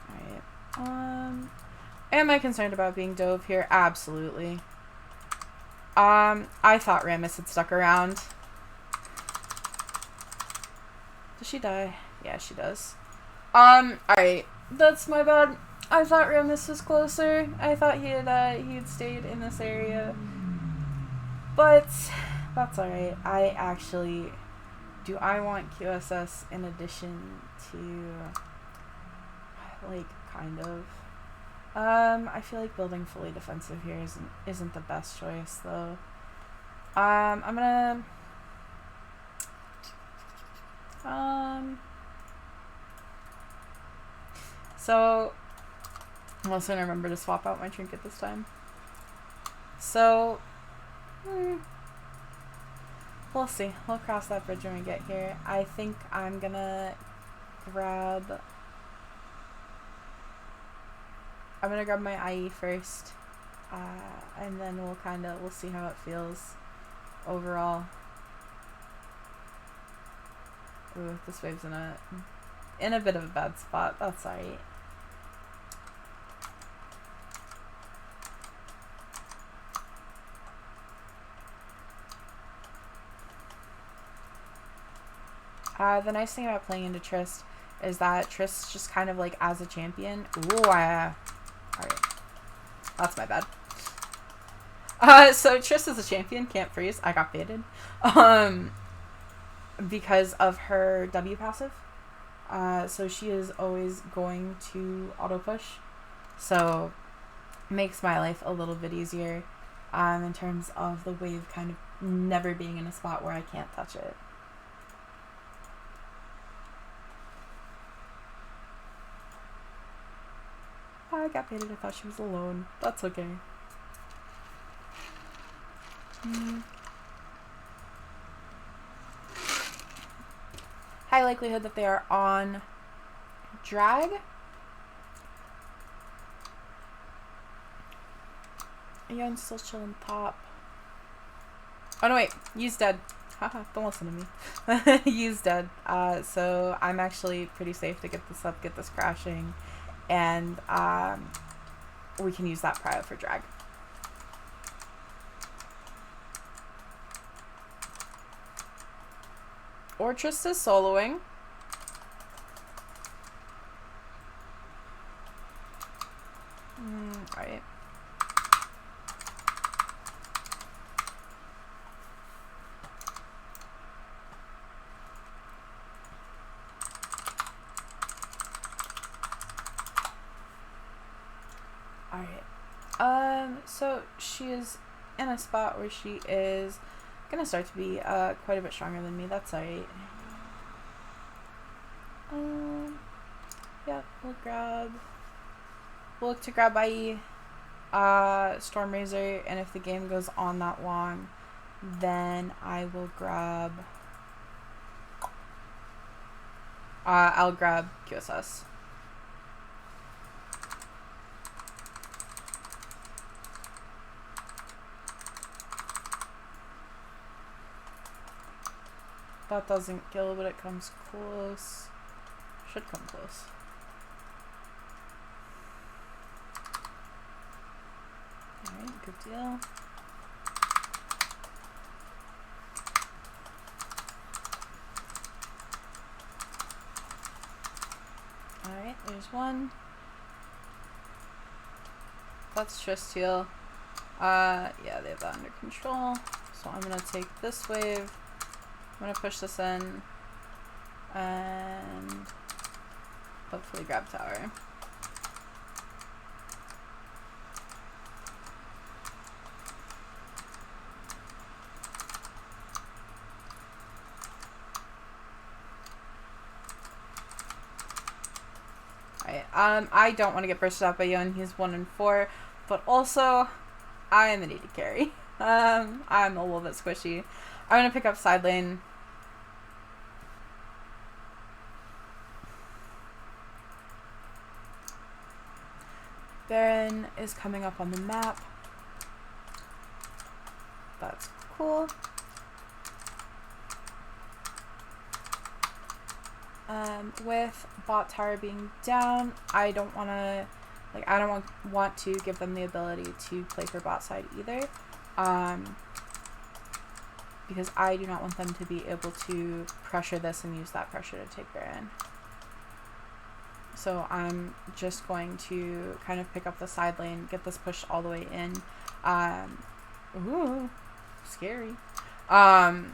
A: Alright. Am I concerned about being dove here? Absolutely. I thought Rammus had stuck around. Does she die? Yeah, she does. Alright. That's my bad. I thought Rammus was closer. I thought he had stayed in this area. But that's alright. I actually... Do I want QSS in addition to... Like, kind of... I feel like building fully defensive here isn't the best choice, though. I'm gonna... So... I'm also gonna remember to swap out my trinket this time. So... We'll see. We'll cross that bridge when we get here. I think I'm gonna grab... I'm gonna grab my IE first, and then we'll see how it feels overall. Ooh, this wave's in a bit of a bad spot. That's alright. The nice thing about playing into Trist is that Trist just kind of like as a champion. Ooh, alright. That's my bad. So Trist as a champion can't freeze. I got baited. Because of her W passive. So she is always going to auto push. So makes my life a little bit easier in terms of the wave kind of never being in a spot where I can't touch it. I got baited. I thought she was alone. That's okay. High likelihood that they are on drag. Yeah, I'm still chilling top. Oh no, wait. Yu's dead. Haha, don't listen to me. Yu's dead. So I'm actually pretty safe to get this up, get this crashing. And we can use that prio for drag. Ortrist is soloing. Alright. So she is in a spot where she is gonna start to be quite a bit stronger than me. That's alright. Yeah, we'll look to grab IE. Storm Razor, and if the game goes on that long, then I will grab I'll grab QSS. That doesn't kill, but it comes close. Should come close. Alright, good deal. Alright, there's one. That's just heal. Yeah, they have that under control. So I'm gonna take this wave. I'm gonna push this in. And hopefully grab tower. I don't want to get bursted out by Yon. He's 1 and 4, but also I am an AD carry. I'm a little bit squishy. I'm gonna pick up side lane. Baron is coming up on the map. That's cool. With bot tower being down, I don't want to, like, I don't want to give them the ability to play for bot side either, because I do not want them to be able to pressure this and use that pressure to take Baron. So I'm just going to kind of pick up the side lane, get this pushed all the way in. Ooh, scary. And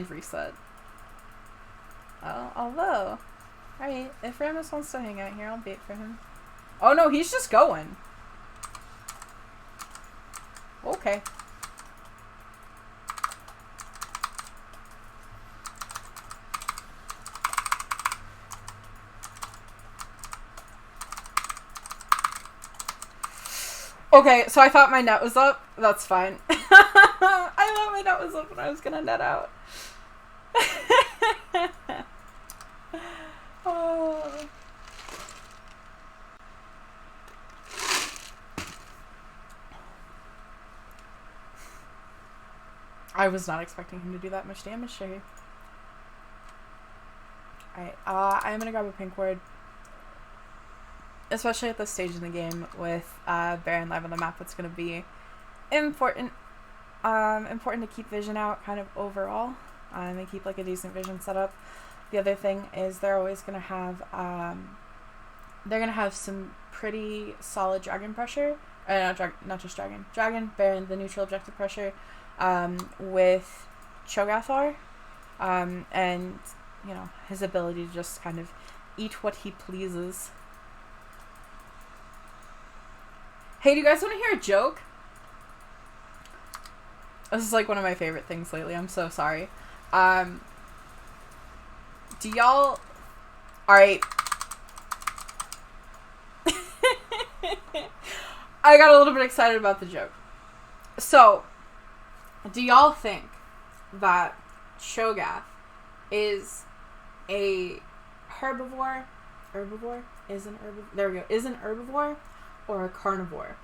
A: reset. Oh, although, alright, if Rammus wants to hang out here, I'll bait for him. Oh no, he's just going. Okay. Okay, so I thought my net was up. That's fine. I thought my net was up and I was gonna net out. Oh. I was not expecting him to do that much damage to her. Alright, I'm gonna grab a pink ward. Especially at this stage in the game with Baron live on the map, it's gonna be important. Important to keep vision out kind of overall. And keep like a decent vision setup. The other thing is they're always gonna have some pretty solid dragon pressure. Not just dragon. Dragon, Baron, the neutral objective pressure, with Cho'Gath, and you know, his ability to just kind of eat what he pleases. Hey, do you guys want to hear a joke? This is like one of my favorite things lately. I'm so sorry. Do y'all... Alright. I got a little bit excited about the joke. So, do y'all think that Cho'Gath is a herbivore? Herbivore? Is an herbivore? There we go. Is an herbivore or a carnivore?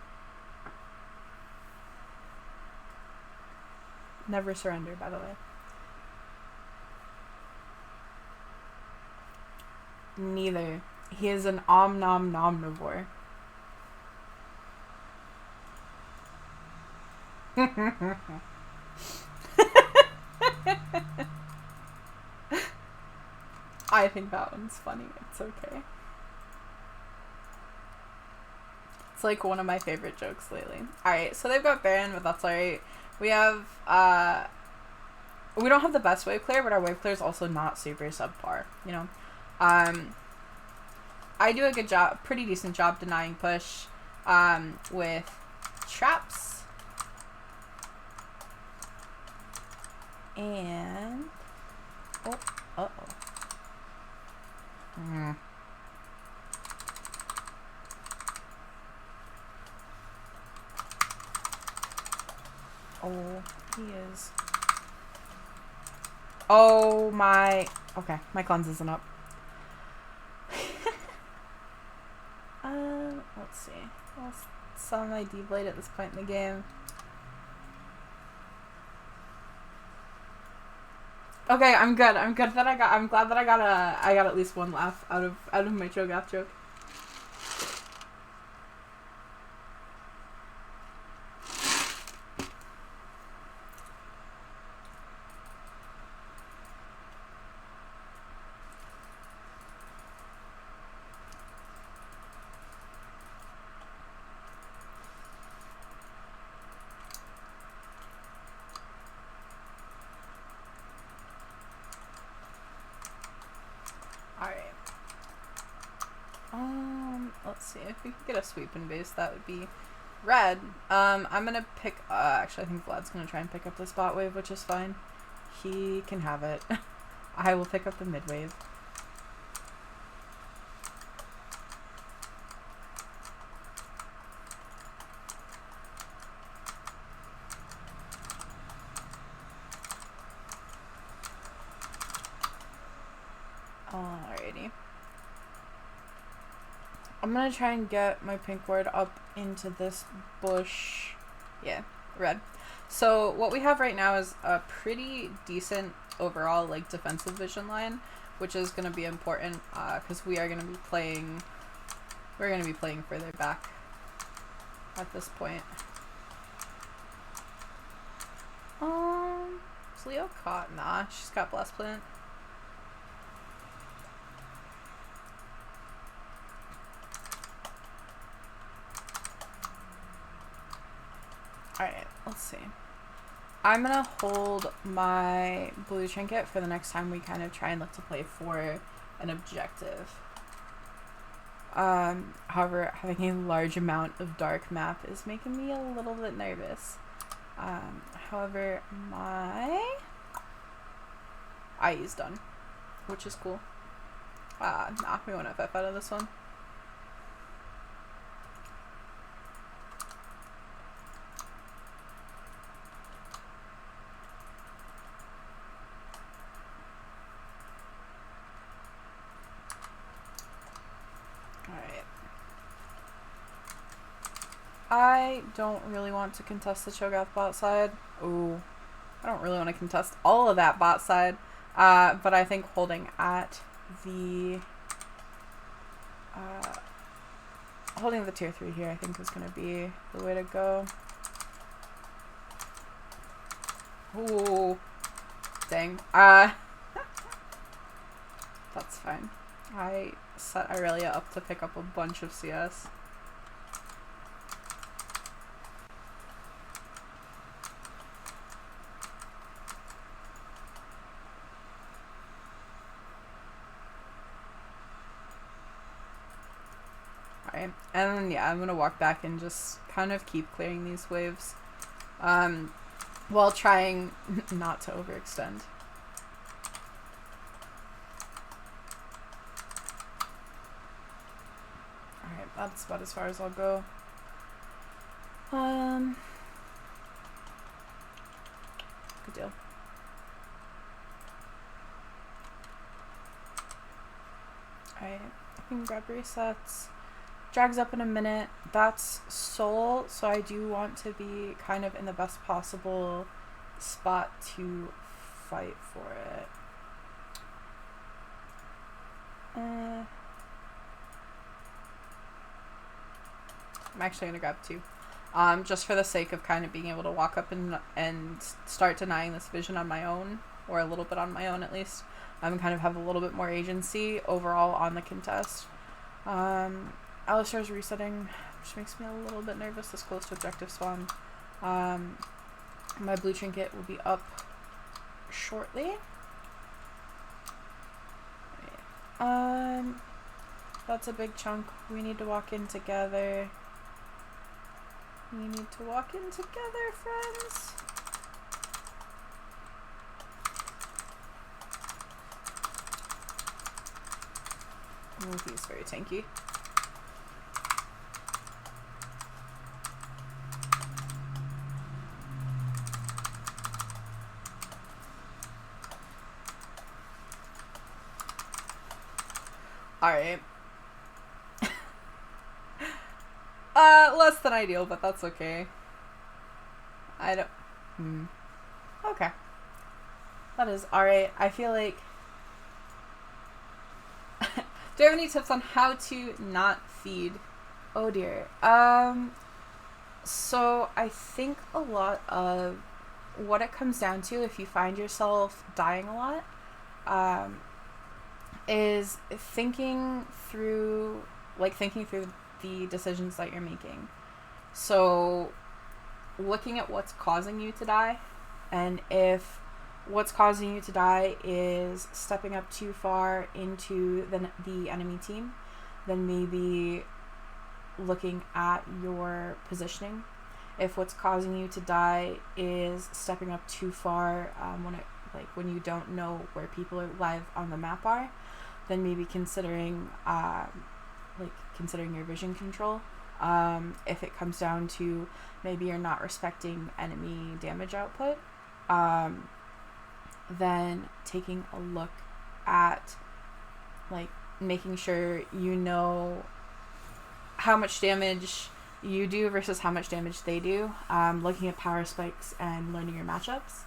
A: Never surrender, by the way. Neither. He is an omnivore. I think that one's funny. It's okay. It's like one of my favorite jokes lately. Alright, so they've got Baron, but that's alright. We have, we don't have the best wave clear, but our wave clear is also not super subpar, you know? I do a good job, pretty decent job denying push, with traps. And, oh, uh-oh. Oh, he is. Oh my. Okay, my cleanse isn't up. Let's see. I'll sell my D-Blade at this point in the game. Okay, I'm good. I'm glad that I got at least one laugh out of my Cho'Gath joke. Alright. Let's see. If we could get a sweeping base, that would be red. I'm gonna pick, actually I think Vlad's gonna try and pick up the spot wave, which is fine. He can have it. I will pick up the mid wave. Alrighty. I'm gonna try and get my pink ward up into this bush. Yeah, red. So what we have right now is a pretty decent overall like defensive vision line, which is gonna be important because we're gonna be playing further back at this point. Is Leo caught? Nah, she's got Blast Plant. Alright, let's see. I'm gonna hold my blue trinket for the next time we kind of try and look to play for an objective. However, having a large amount of dark map is making me a little bit nervous. However, my IE's done, which is cool. Nah, we won't FF out of this one. I don't really want to contest the Cho'Gath bot side. Ooh, I don't really want to contest all of that bot side. But I think holding at the holding the tier 3 here I think is going to be the way to go. Ooh, dang. That's fine. I set Irelia up to pick up a bunch of CS. Alright, and then yeah, I'm gonna walk back and just kind of keep clearing these waves while trying not to overextend. Alright, that's about as far as I'll go. Good deal. Alright, I can grab resets. Drags up in a minute. That's soul, so I do want to be kind of in the best possible spot to fight for it. I'm actually gonna grab 2. Just for the sake of kind of being able to walk up and start denying this vision on my own, or a little bit on my own at least. And kind of have a little bit more agency overall on the contest. Alistar's resetting, which makes me a little bit nervous this close to objective spawn. My blue trinket will be up shortly. That's a big chunk. We need to walk in together. We need to walk in together, friends. Ooh, he's very tanky. Alright. Less than ideal, but that's okay. I don't... Okay. That is alright. I feel like... Do you have any tips on how to not feed? Oh dear. So I think a lot of what it comes down to, if you find yourself dying a lot, is thinking through the decisions that you're making. So looking at what's causing you to die, and if what's causing you to die is stepping up too far into the enemy team, then maybe looking at your positioning. If what's causing you to die is stepping up too far when you don't know where people are live on the map are, then maybe considering your vision control. If it comes down to maybe you're not respecting enemy damage output, then taking a look at making sure you know how much damage you do versus how much damage they do, looking at power spikes and learning your matchups.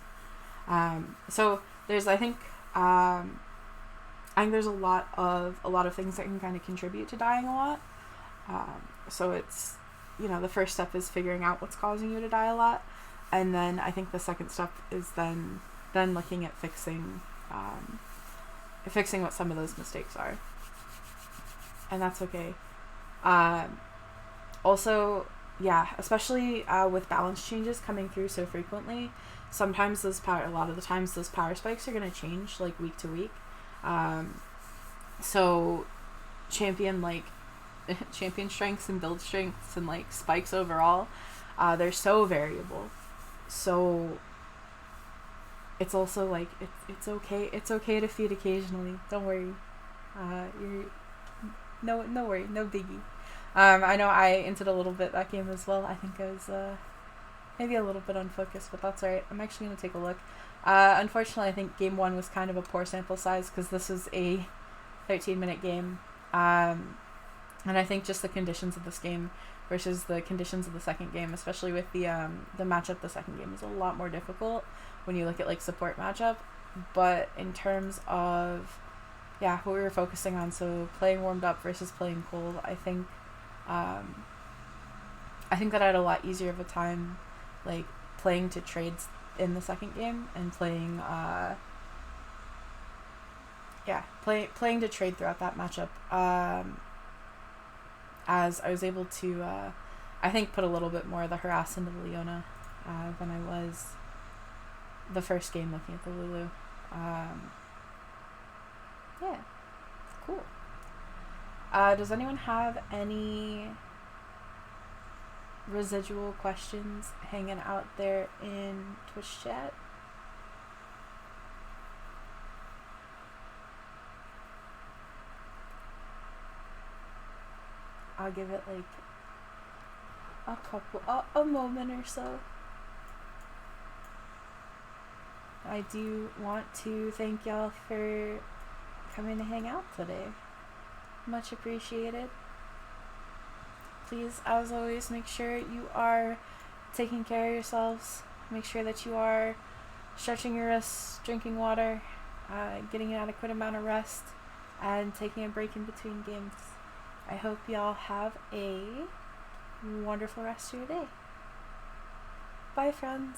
A: So there's I think there's a lot of things that can kind of contribute to dying a lot. So it's, the first step is figuring out what's causing you to die a lot, and then I think the second step is then looking at fixing what some of those mistakes are, and that's okay. Also, especially with balance changes coming through so frequently, a lot of the times those power spikes are going to change week to week. So champion strengths and build strengths and spikes overall, they're so variable. So it's also it's okay to feed occasionally. Don't worry. No worry, no biggie. I know I entered a little bit that game as well. I think I was maybe a little bit unfocused, but that's alright. I'm actually going to take a look. Unfortunately, I think game 1 was kind of a poor sample size because this was a 13-minute game. And I think just the conditions of this game versus the conditions of the second game, especially with the matchup, the second game was a lot more difficult when you look at support matchup. But in terms of what we were focusing on, so playing warmed up versus playing cold, I think that I had a lot easier of a time playing to trades in the second game and playing to trade throughout that matchup, as I was able to I think put a little bit more of the harass into the Leona than I was the first game looking at the Lulu. Cool. Does anyone have any residual questions hanging out there in Twitch chat? I'll give it a moment or so. I do want to thank y'all for coming to hang out today. Much appreciated. Please, as always, make sure you are taking care of yourselves. Make sure that you are stretching your wrists, drinking water, getting an adequate amount of rest, and taking a break in between games. I hope y'all have a wonderful rest of your day. Bye, friends.